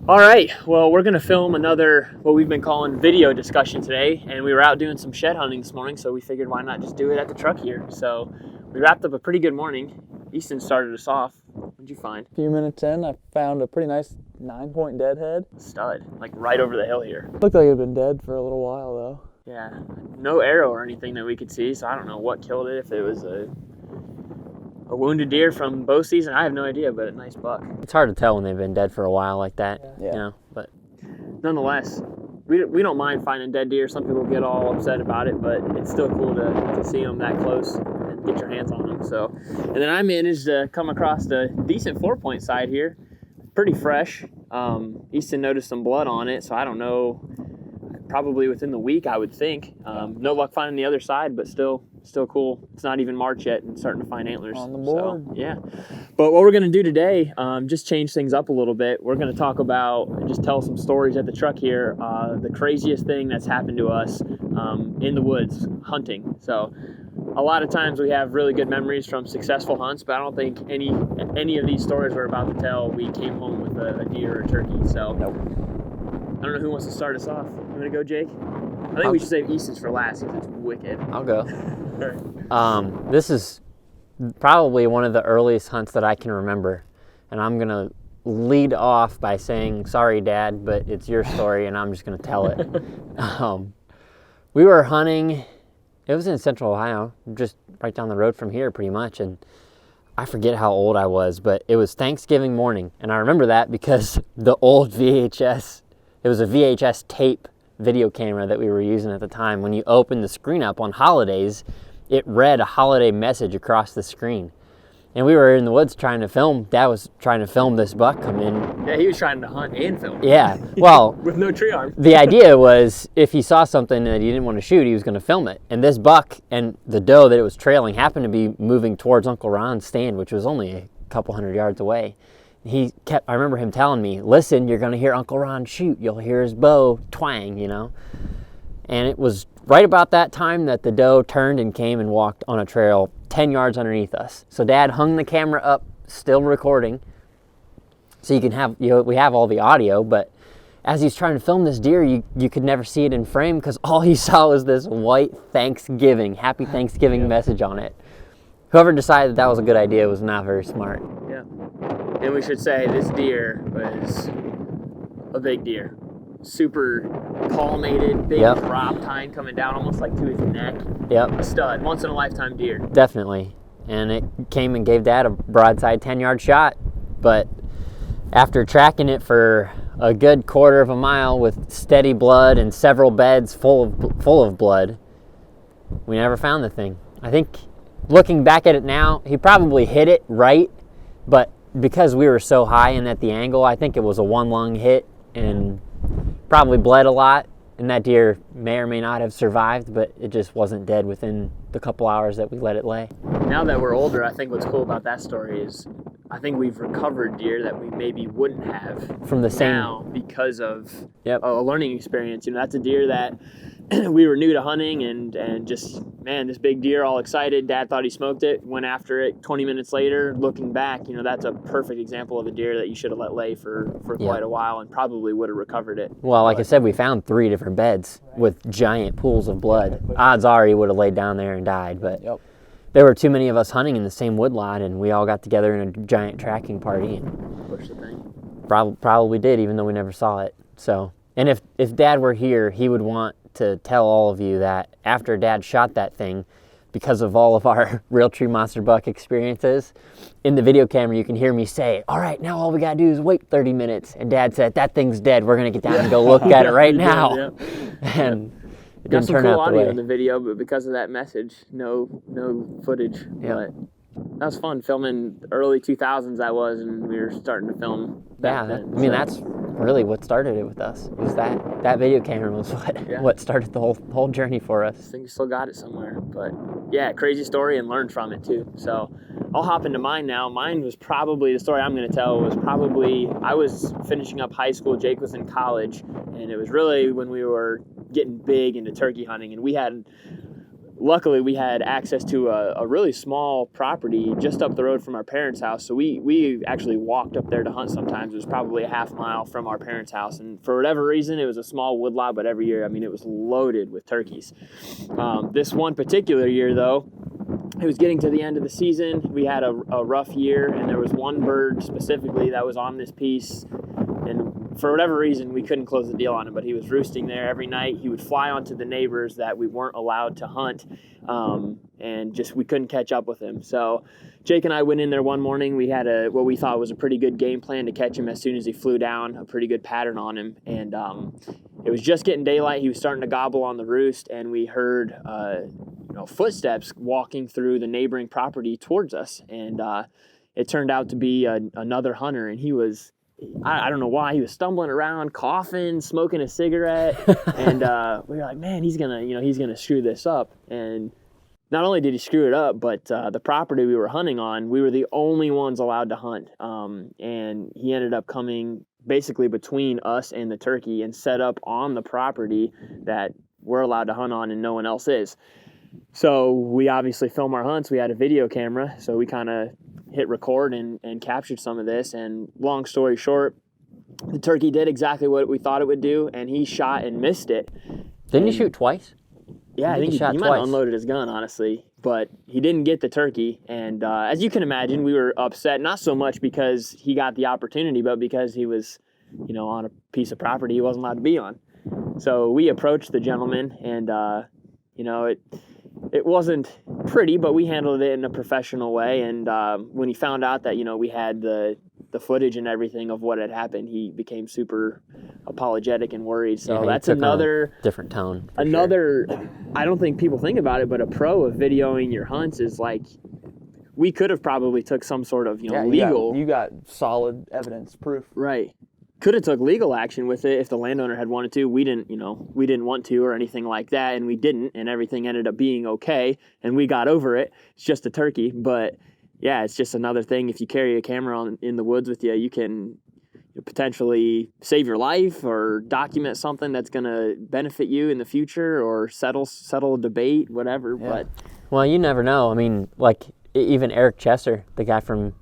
All right, well, we're gonna film another, what we've been calling video discussion today, and we were out doing some shed hunting this morning, so we figured why not just do it at the truck here. So we wrapped up a pretty good morning. Easton started us off. What'd you find? A few minutes in, I found a pretty nice 9-point deadhead. Stud, like right over the hill here. Looked like it had been dead for a little while though. Yeah, no arrow or anything that we could see, so I don't know what killed it, if it was a wounded deer from bow season. I have no idea, but a nice buck. It's hard to tell when they've been dead for a while like that, Yeah. you know, but Nonetheless, we don't mind finding dead deer. Some people get all upset about it, but it's still cool to see them that close and get your hands on them. So, and then I managed to come across the decent 4-point side here, pretty fresh. Easton noticed some blood on it, so I don't know, probably within the week, I would think. No luck finding the other side, but still cool. It's not even March yet and starting to find antlers. On the board. So, yeah. But what we're going to do today, just change things up a little bit. We're going to talk about, just tell some stories at the truck here, the craziest thing that's happened to us in the woods hunting. So a lot of times we have really good memories from successful hunts, but I don't think any of these stories we're about to tell, we came home with a deer or a turkey. So Nope. I don't know who wants to start us off. You want to go, Jake? I think we should save Easton's for last because it's wicked. I'll go. This is probably one of the earliest hunts that I can remember, and I'm going to lead off by saying, sorry, Dad, but it's your story, and I'm just going to tell it. We were hunting, it was in Central Ohio, just right down the road from here pretty much, and I forget how old I was, but it was Thanksgiving morning, and I remember that because the old VHS, it was a VHS tape video camera that we were using at the time. When you opened the screen up on holidays, it read a holiday message across the screen. And we were in the woods trying to film. Dad was trying to film this buck come in. Yeah, he was trying to hunt and film. Yeah, well, with no tree arm. the idea was if he saw something that he didn't want to shoot, he was going to film it. And this buck and the doe that it was trailing happened to be moving towards Uncle Ron's stand, which was only a couple hundred yards away. I remember him telling me, listen, you're going to hear Uncle Ron shoot. You'll hear his bow twang, you know. And it was right about that time that the doe turned and came and walked on a trail 10 yards underneath us. So Dad hung the camera up, still recording. So you can have, we have all the audio, but as he's trying to film this deer, you could never see it in frame because all he saw was this white Thanksgiving, happy Thanksgiving message on it. Whoever decided that was a good idea was not very smart. Yeah. And we should say this deer was a big deer. Super palmated, big drop tine coming down almost like to his neck. Yep. A stud, once in a lifetime deer. Definitely. And it came and gave Dad a broadside 10-yard shot. But after tracking it for a good quarter of a mile with steady blood and several beds full of blood, we never found the thing. I think looking back at it now, he probably hit it right, but because we were so high and at the angle, I think it was a one-lung hit and probably bled a lot, and that deer may or may not have survived, but it just wasn't dead within the couple hours that we let it lay. Now that we're older, I think what's cool about that story is I think we've recovered deer that we maybe wouldn't have From the same now because of Yep. a learning experience. You know, that's a deer that we were new to hunting and just, man, this big deer, all excited. Dad thought he smoked it, went after it. 20 minutes later, looking back, you know, that's a perfect example of a deer that you should have let lay for quite a while and probably would have recovered it. Well, like I said, we found 3 different beds with giant pools of blood. Odds are he would have laid down there and died, but there were too many of us hunting in the same woodlot, and we all got together in a giant tracking party and Push the thing. probably did, even though we never saw it. So, and if Dad were here, he would want to tell all of you that after Dad shot that thing, because of all of our Realtree Monster Buck experiences, in the video camera you can hear me say, all right, now all we gotta do is wait 30 minutes. And Dad said, that thing's dead. We're gonna get down and go look at it right now. And it Got didn't some turn cool out the audio way. in the video, but because of that message, no footage. Yeah. But that was fun filming early 2000s. That was, and we were starting to film back then. I mean, that's really what started it with us. Was that video camera was what started the whole journey for us. I think we still got it somewhere, but yeah, crazy story and learned from it too. So I'll hop into mine now. Mine was probably, the story I'm going to tell was probably, I was finishing up high school, Jake was in college, and it was really when we were getting big into turkey hunting, and we had luckily we had access to a really small property just up the road from our parents' house. So we actually walked up there to hunt sometimes. It was probably a half mile from our parents' house. And for whatever reason, it was a small woodlot, but every year, I mean, it was loaded with turkeys. This one particular year, though, it was getting to the end of the season. We had a rough year, and there was one bird specifically that was on this piece. And for whatever reason, we couldn't close the deal on him, but he was roosting there every night. He would fly onto the neighbors that we weren't allowed to hunt, and just we couldn't catch up with him. So Jake and I went in there one morning. We had what we thought was a pretty good game plan to catch him as soon as he flew down, a pretty good pattern on him. And it was just getting daylight. He was starting to gobble on the roost, and we heard footsteps walking through the neighboring property towards us. And it turned out to be another hunter, and he was, I don't know why, he was stumbling around, coughing, smoking a cigarette, and we were like, man, he's gonna screw this up. And not only did he screw it up, but the property we were hunting on, we were the only ones allowed to hunt, and he ended up coming basically between us and the turkey and set up on the property that we're allowed to hunt on and no one else is. So we obviously film our hunts. We had a video camera, so we kind of hit record and captured some of this. And long story short, the turkey did exactly what we thought it would do, and he shot and missed it. Didn't he shoot twice? Yeah, I think he shot might have twice. unloaded his gun, honestly, but he didn't get the turkey. And as you can imagine, we were upset, not so much because he got the opportunity, but because he was, on a piece of property he wasn't allowed to be on. So we approached the gentleman, and it wasn't pretty, but we handled it in a professional way. And when he found out that, we had the footage and everything of what had happened, he became super apologetic and worried. So Yeah, that's took another different tone. Sure. I don't think people think about it, but a pro of videoing your hunts is like, we could have probably took some sort of, legal. You got solid evidence, proof. Right. Could have took legal action with it if the landowner had wanted to. We didn't want to or anything like that, and we didn't, and everything ended up being okay, and we got over it. It's just a turkey, but yeah, it's just another thing. If you carry a camera in the woods with you, you can potentially save your life or document something that's going to benefit you in the future or settle a debate, whatever. Yeah. But Well, you never know. I mean, like even Eric Chesser, the guy from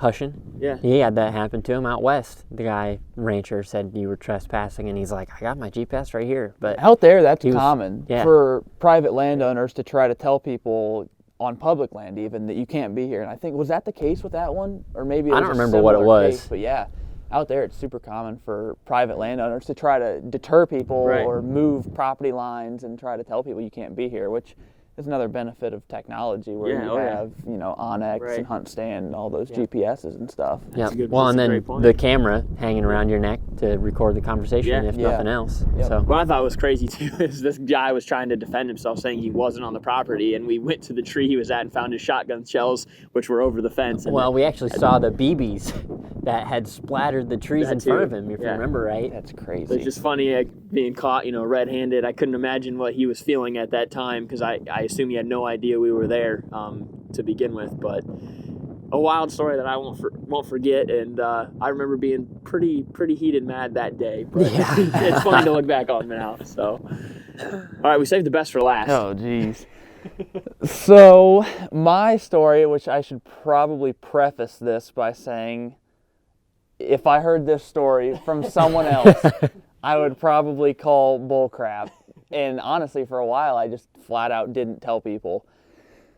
Hushin, yeah, he had that happen to him out west. The guy, rancher, said you were trespassing, and he's like, I got my GPS right here. But Out there, that's He was- common yeah. for private landowners to try to tell people on public land even that you can't be here. And I think, was that the case with that one? Or maybe it I was don't a remember what it similar was. case, but yeah, out there it's super common for private landowners to try to deter people Right. or move property lines and try to tell people you can't be here, which is another benefit of technology where Yeah, you oh, yeah. have, Onyx Right. and Hunt Stand and all those GPSs and stuff. yeah. a good- Well, that's and a then great point. the camera hanging around your neck to record the conversation, Yeah. if Yeah. nothing else. Yep. So what I thought was crazy too is this guy was trying to defend himself, saying he wasn't on the property, and we went to the tree he was at and found his shotgun shells, which were over the fence. And well, we actually saw the BBs that had splattered the trees That in front too. of him, if you Yeah. remember right. That's it's crazy. just funny being caught, red-handed. I couldn't imagine what he was feeling at that time because I assume he had no idea we were there to begin with. But a wild story that I won't forget, and I remember being pretty heated mad that day. But Yeah. it's funny to look back on now. So, all right, we saved the best for last. Oh, geez. So, my story, which I should probably preface this by saying, if I heard this story from someone else, I would probably call bullcrap. And honestly, for a while, I just flat out didn't tell people.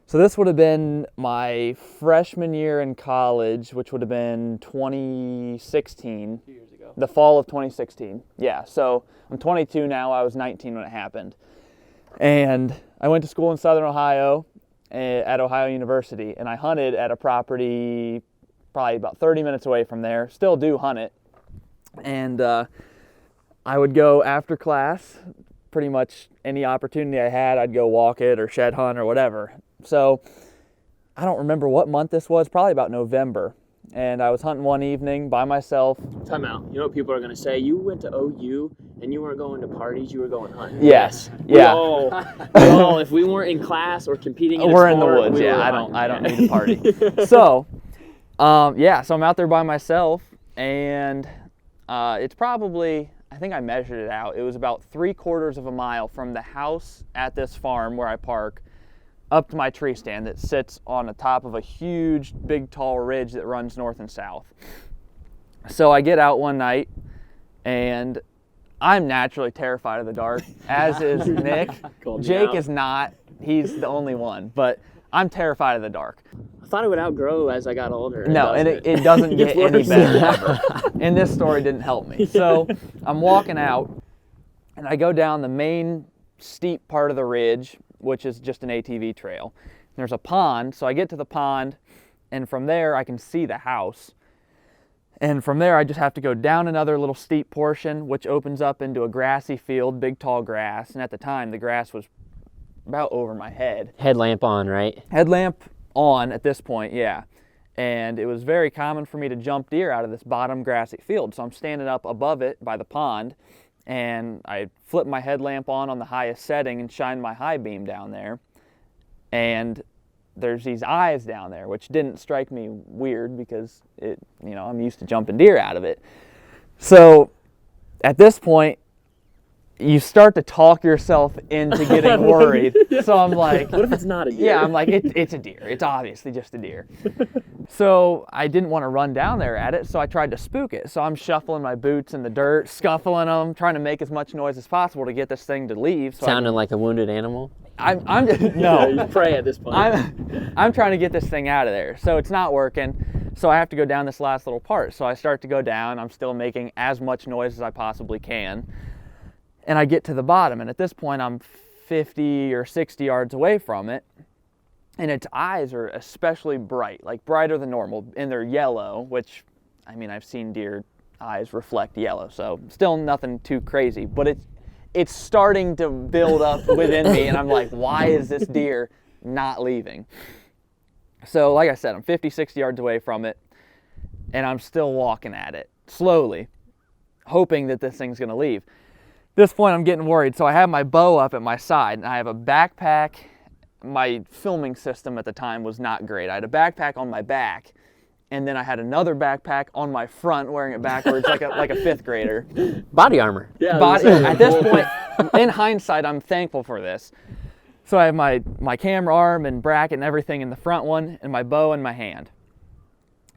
So this would have been my freshman year in college, which would have been 2016. 2 years ago. The fall of 2016. Yeah, so I'm 22 now. I was 19 when it happened. And I went to school in Southern Ohio at Ohio University, and I hunted at a property probably about 30 minutes away from there. Still do hunt it. And I would go after class, pretty much any opportunity I had, I'd go walk it or shed hunt or whatever. So I don't remember what month this was, probably about November. And I was hunting one evening by myself. Time out. You know what people are going to say? You went to OU and you weren't going to parties, you were going hunting. Yes. We Yeah. all, if we weren't in class or competing in a We're in the sport, woods. we Yeah, were I don't hunting. need to party. So, so I'm out there by myself, and it's probably, I think I measured it out. It was about 3/4 of a mile from the house at this farm where I park up to my tree stand that sits on the top of a huge, big, tall ridge that runs north and south. So I get out one night, and I'm naturally terrified of the dark, as is Nick. Jake is not. He's the only one, but I'm terrified of the dark. I thought it would outgrow as I got older. No, and it doesn't get any better. And this story didn't help me. So I'm walking out, and I go down the main steep part of the ridge, which is just an ATV trail. There's a pond, so I get to the pond, and from there I can see the house. And from there I just have to go down another little steep portion, which opens up into a grassy field, big tall grass. And at the time, the grass was about over my head. Headlamp on, right? Headlamp on at this point, yeah. And it was very common for me to jump deer out of this bottom grassy field. So I'm standing up above it by the pond, and I flip my headlamp on the highest setting and shine my high beam down there. And there's these eyes down there, which didn't strike me weird because I'm used to jumping deer out of it. So at this point, you start to talk yourself into getting worried. So I'm like, what if it's not a deer? Yeah, I'm like, it's a deer. It's obviously just a deer. So I didn't want to run down there at it, so I tried to spook it. So I'm shuffling my boots in the dirt, scuffling them, trying to make as much noise as possible to get this thing to leave. So Sounding like a wounded animal? I'm no. You pray at this point. I'm trying to get this thing out of there. So it's not working. So I have to go down this last little part. So I start to go down. I'm still making as much noise as I possibly can. And I get to the bottom. And at this point, I'm 50 or 60 yards away from it. And its eyes are especially bright, like brighter than normal. And they're yellow, which, I've seen deer eyes reflect yellow. So still nothing too crazy. But it's starting to build up within me, and I'm like, why is this deer not leaving? So like I said, I'm 50, 60 yards away from it, and I'm still walking at it, slowly, hoping that this thing's gonna leave. At this point, I'm getting worried, so I have my bow up at my side, and I have a backpack. My filming system at the time was not great. I had a backpack on my back, and then I had another backpack on my front, wearing it backwards like a fifth grader. Body armor. Yeah. At this point, in hindsight, I'm thankful for this. So I have my camera arm and bracket and everything in the front one, and my bow in my hand.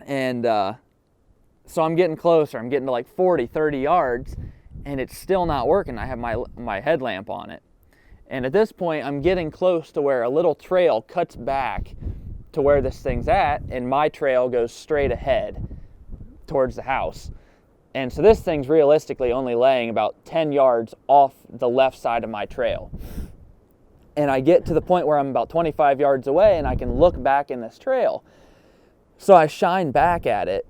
And so I'm getting closer. I'm getting to like 40, 30 yards, and it's still not working. I have my headlamp on it. And at this point, I'm getting close to where a little trail cuts back to where this thing's at, and my trail goes straight ahead towards the house. And so this thing's realistically only laying about 10 yards off the left side of my trail. And I get to the point where I'm about 25 yards away, and I can look back in this trail. So I shine back at it,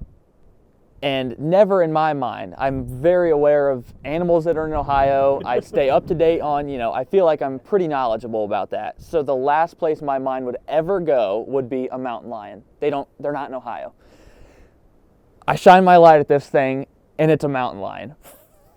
and never in my mind, I'm very aware of animals that are in Ohio. I stay up to date on, I feel like I'm pretty knowledgeable about that. So the last place my mind would ever go would be a mountain lion. They're not in Ohio. I shine my light at this thing, and it's a mountain lion.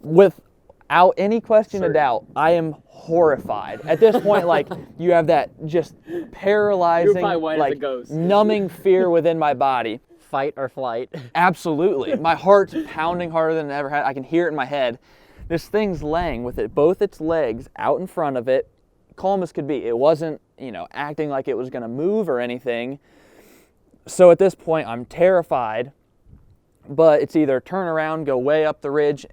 Without any question of doubt, I am horrified. At this point, like, you have that just paralyzing, like, numbing fear within my body. Fight or flight. Absolutely. My heart's pounding harder than it ever had. I can hear it in my head. This thing's laying with both its legs out in front of it, calm as could be. It wasn't, acting like it was going to move or anything. So at this point, I'm terrified, but it's either turn around, go way up the ridge,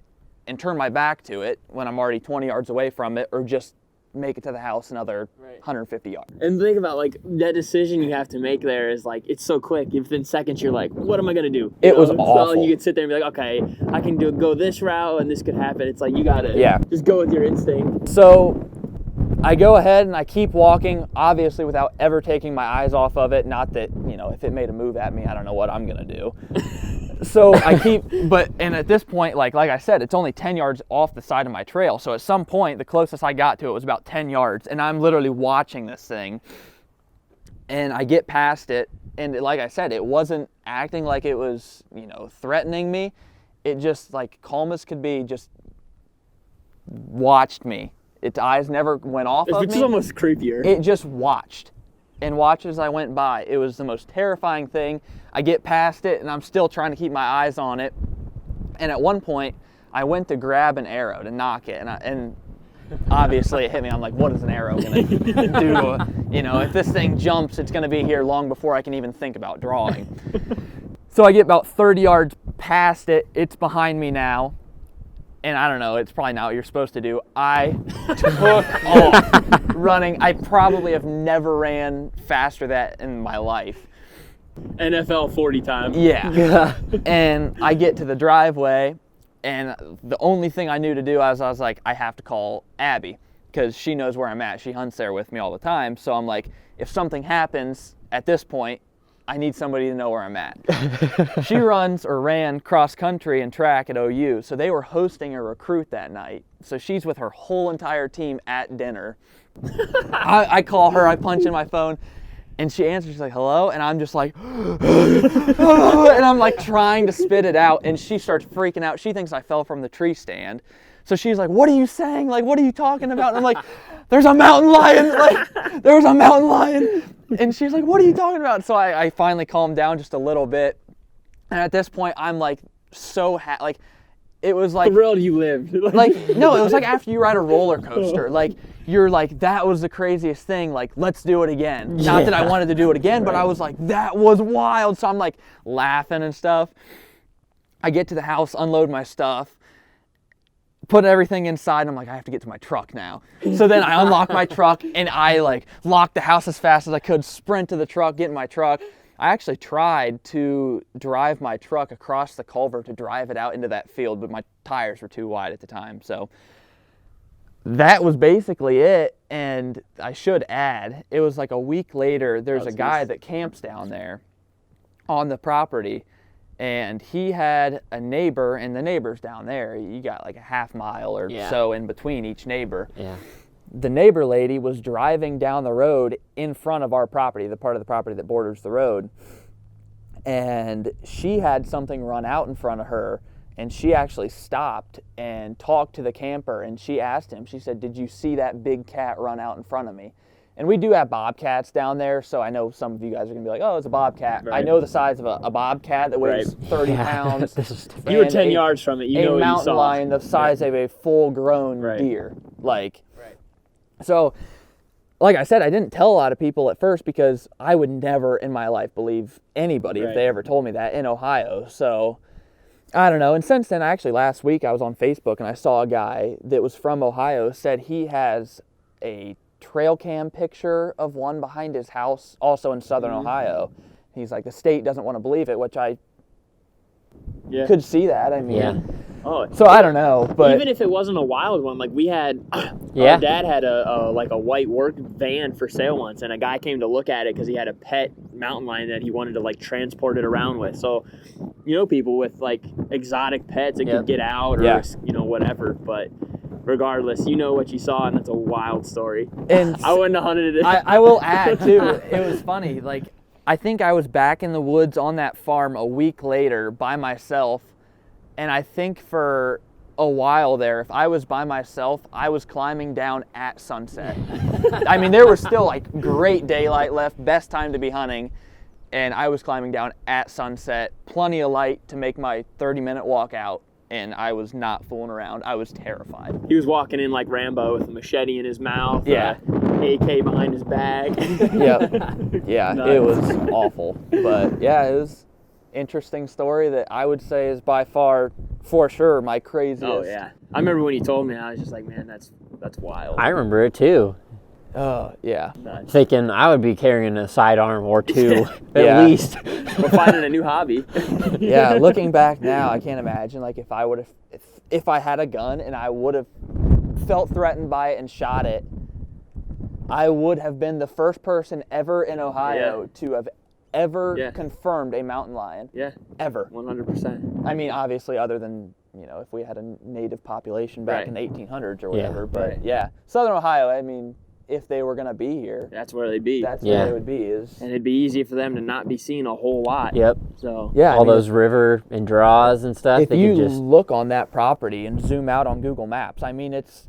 and turn my back to it when I'm already 20 yards away from it, or just make it to the house another 150 yards. And think about, like, that decision you have to make there is, like, it's so quick. Within seconds, you're like, what am I going to do? It was awful. So you could sit there and be like, okay, I can go this route, and this could happen. It's like, you got to just go with your instinct. So I go ahead and I keep walking, obviously without ever taking my eyes off of it. Not that, if it made a move at me, I don't know what I'm going to do. So I keep, and at this point, like I said, it's only 10 yards off the side of my trail. So at some point, the closest I got to it was about 10 yards, and I'm literally watching this thing. And I get past it, and like I said, it wasn't acting like it was, threatening me. It just, like, calm as could be, just watched me. Its eyes never went off of me. It's almost creepier. It just watched. And watched as I went by. It was the most terrifying thing. I get past it, and I'm still trying to keep my eyes on it. And at one point, I went to grab an arrow to knock it, and obviously it hit me. I'm like, what is an arrow going to do? You know, if this thing jumps, it's going to be here long before I can even think about drawing. So I get about 30 yards past it. It's behind me now. And I don't know, it's probably not what you're supposed to do. I took off running. I probably have never ran faster that in my life. NFL 40 time. Yeah. And I get to the driveway, and the only thing I knew to do was I was like, I have to call Abby because she knows where I'm at. She hunts there with me all the time. So I'm like, if something happens at this point, I need somebody to know where I'm at. She ran cross country and track at OU. So they were hosting a recruit that night. So she's with her whole entire team at dinner. I call her, I punch in my phone, and she answers, she's like, hello? And I'm just like, and I'm like trying to spit it out, and she starts freaking out. She thinks I fell from the tree stand. So she's like, what are you saying? Like, what are you talking about? And I'm like, there's a mountain lion. Like, there's a mountain lion. And she's like, what are you talking about? So I finally calmed down just a little bit. And at this point, I'm like so like, it was like thrilled you lived. Like, no, it was like after you ride a roller coaster. Like, you're like, that was the craziest thing. Like, let's do it again. Not that I wanted to do it again, but I was like, that was wild. So I'm like laughing and stuff. I get to the house, unload my stuff, put everything inside, and I'm like, I have to get to my truck now. So then I unlock my truck, and I like lock the house as fast as I could, sprint to the truck, get in my truck. I actually tried to drive my truck across the culvert to drive it out into that field, but my tires were too wide at the time. So that was basically it. And I should add, it was like a week later, there's a guy that camps down there on the property, and he had a neighbor, and the neighbor's down there. You got like a half mile or so in between each neighbor. Yeah. The neighbor lady was driving down the road in front of our property, the part of the property that borders the road. And she had something run out in front of her, and she actually stopped and talked to the camper, and she asked him, she said, did you see that big cat run out in front of me? And we do have bobcats down there, so I know some of you guys are going to be like, oh, it's a bobcat. Right. I know the size of a bobcat that weighs 30 pounds. You were 10 yards from it. You know what you saw. A mountain lion the size of a full-grown deer. Like, so, like I said, I didn't tell a lot of people at first because I would never in my life believe anybody if they ever told me that in Ohio. So, I don't know. And since then, actually, last week I was on Facebook and I saw a guy that was from Ohio said he has a trail cam picture of one behind his house, also in southern Ohio. He's like, the state doesn't want to believe it, which I could see that. I mean, so I don't know, but even if it wasn't a wild one, like we had, our dad had a white work van for sale once, and a guy came to look at it because he had a pet mountain lion that he wanted to like transport it around with. So, you know, people with like exotic pets, it could get out or you know, whatever, but regardless, you know what you saw, and that's a wild story. And I wouldn't have hunted it. I will add too, it was funny, like I think I was back in the woods on that farm a week later by myself, and I think for a while there, if I was by myself, I was climbing down at sunset. I mean, there was still like great daylight left, best time to be hunting, and I was climbing down at sunset, plenty of light to make my 30-minute walk out. And I was not fooling around. I was terrified. He was walking in like Rambo with a machete in his mouth, AK behind his bag. Yeah, nice. It was awful. But yeah, it was an interesting story that I would say is by far, for sure, my craziest. Oh yeah, I remember when he told me, I was just like, man, that's wild. I remember it too. Oh, yeah. Nice. Thinking I would be carrying a sidearm or two at least. We're finding a new hobby. Yeah, looking back now, I can't imagine like if I had a gun and I would have felt threatened by it and shot it, I would have been the first person ever in Ohio to have ever confirmed a mountain lion. Yeah. Ever. 100%. I mean, obviously other than, you know, if we had a native population back in the 1800s or whatever, but Southern Ohio, I mean, if they were going to be here, that's where they'd be. That's where they would be. And it'd be easy for them to not be seen a whole lot. Yep. So all those river and draws and stuff. If you look on that property and zoom out on Google Maps, I mean, it's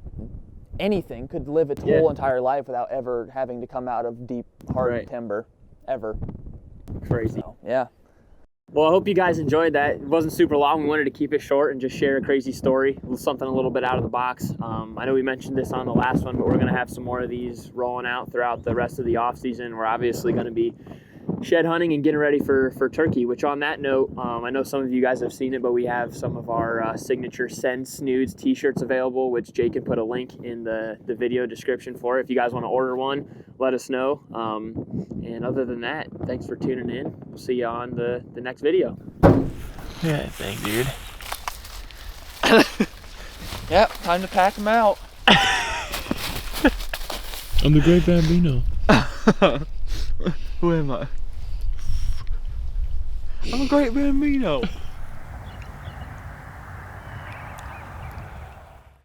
anything could live its whole entire life without ever having to come out of deep, hard timber, ever. Crazy. So, yeah. Well, I hope you guys enjoyed that. It wasn't super long. We wanted to keep it short and just share a crazy story, something a little bit out of the box. I know we mentioned this on the last one, but we're going to have some more of these rolling out throughout the rest of the off season. We're obviously going to be shed hunting and getting ready for turkey, which on that note, I know some of you guys have seen it, but we have some of our signature Send Snoods t-shirts available, which Jake can put a link in the video description for. If you guys want to order one, let us know. And other than that, thanks for tuning in. We'll see you on the next video. Yeah, thanks, dude. Yep, time to pack them out. I'm the Great Bambino. Who am I? I'm a Great Bambino.